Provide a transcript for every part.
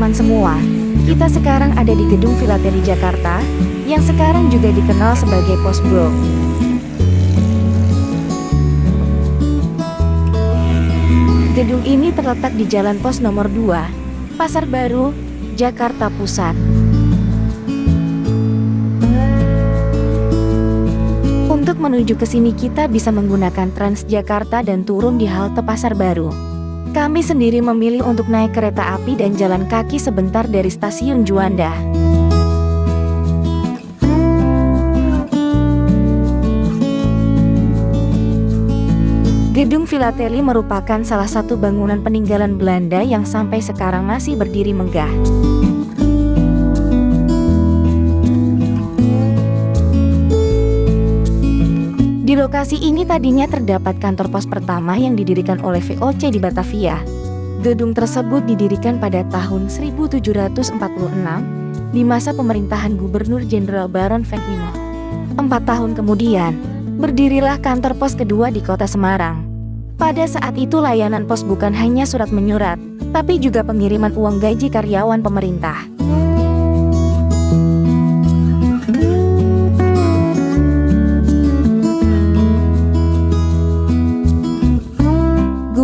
teman-teman semua, kita sekarang ada di Gedung Filateli Jakarta, yang sekarang juga dikenal sebagai Pos Blok. Gedung ini terletak di Jalan Pos nomor 2, Pasar Baru, Jakarta Pusat. Untuk menuju ke sini kita bisa menggunakan Transjakarta dan turun di halte Pasar Baru. Kami sendiri memilih untuk naik kereta api dan jalan kaki sebentar dari Stasiun Juanda. Gedung Filateli merupakan salah satu bangunan peninggalan Belanda yang sampai sekarang masih berdiri megah. Di lokasi ini tadinya terdapat kantor pos pertama yang didirikan oleh VOC di Batavia. Gedung tersebut didirikan pada tahun 1746 di masa pemerintahan Gubernur Jenderal Baron van Imhoff. 4 tahun kemudian, berdirilah kantor pos kedua di Kota Semarang. Pada saat itu layanan pos bukan hanya surat menyurat, tapi juga pengiriman uang gaji karyawan pemerintah.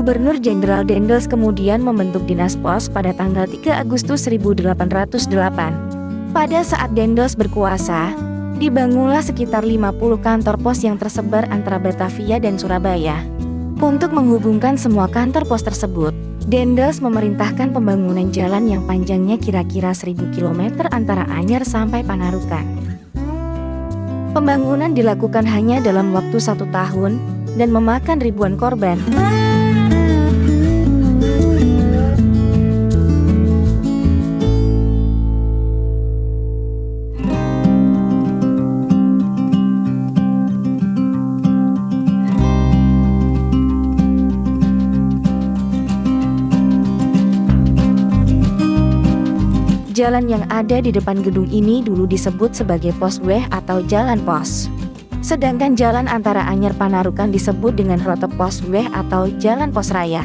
Gubernur Jenderal Daendels kemudian membentuk Dinas Pos pada tanggal 3 Agustus 1808. Pada saat Daendels berkuasa, dibangunlah sekitar 50 kantor pos yang tersebar antara Batavia dan Surabaya. Untuk menghubungkan semua kantor pos tersebut, Daendels memerintahkan pembangunan jalan yang panjangnya kira-kira 1000 km antara Anyar sampai Panarukan. Pembangunan dilakukan hanya dalam waktu 1 tahun dan memakan ribuan korban. Jalan yang ada di depan gedung ini dulu disebut sebagai Posweg atau Jalan Pos. Sedangkan jalan antara Anyar Panarukan disebut dengan Rute Posweg atau Jalan Pos Raya.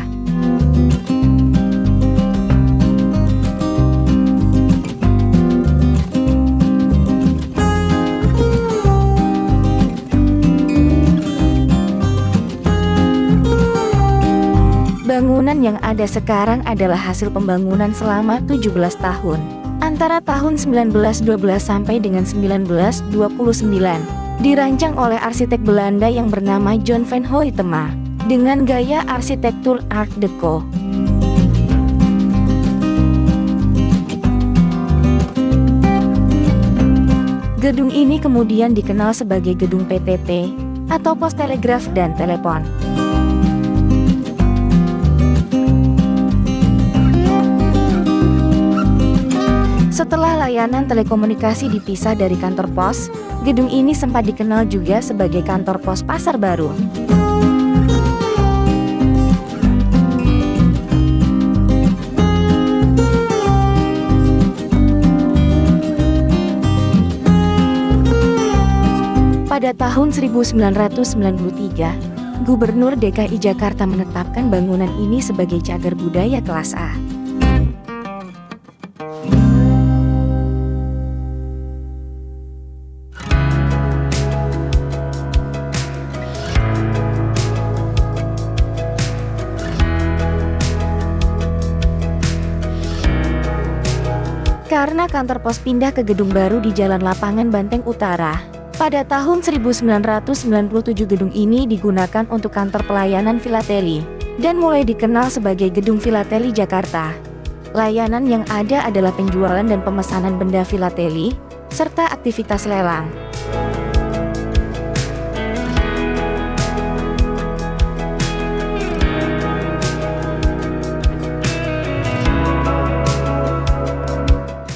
Bangunan yang ada sekarang adalah hasil pembangunan selama 17 tahun. Antara tahun 1912 sampai dengan 1929, dirancang oleh arsitek Belanda yang bernama John van Hoytema, dengan gaya arsitektur Art Deco. Gedung ini kemudian dikenal sebagai Gedung PTT, atau Pos Telegraf dan Telepon. Setelah layanan telekomunikasi dipisah dari kantor pos, gedung ini sempat dikenal juga sebagai kantor pos Pasar Baru. Pada tahun 1993, Gubernur DKI Jakarta menetapkan bangunan ini sebagai cagar budaya kelas A. Karena kantor pos pindah ke gedung baru di Jalan Lapangan Banteng Utara, pada tahun 1997 gedung ini digunakan untuk kantor pelayanan filateli, dan mulai dikenal sebagai Gedung Filateli Jakarta. Layanan yang ada adalah penjualan dan pemesanan benda filateli, serta aktivitas lelang.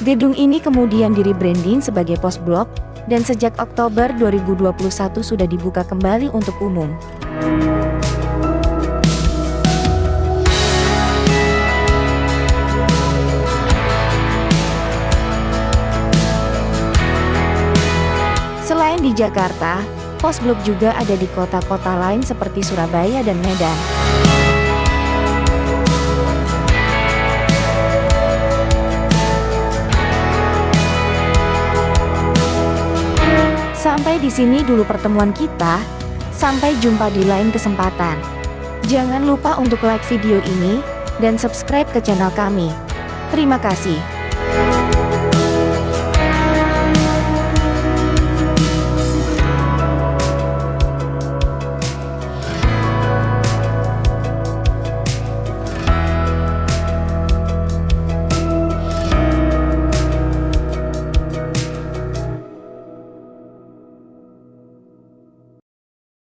Gedung ini kemudian di-rebranding sebagai Pos Blok, dan sejak Oktober 2021 sudah dibuka kembali untuk umum. Selain di Jakarta, Pos Blok juga ada di kota-kota lain seperti Surabaya dan Medan. Sampai di sini dulu pertemuan kita. Sampai jumpa di lain kesempatan. Jangan lupa untuk like video ini dan subscribe ke channel kami. Terima kasih.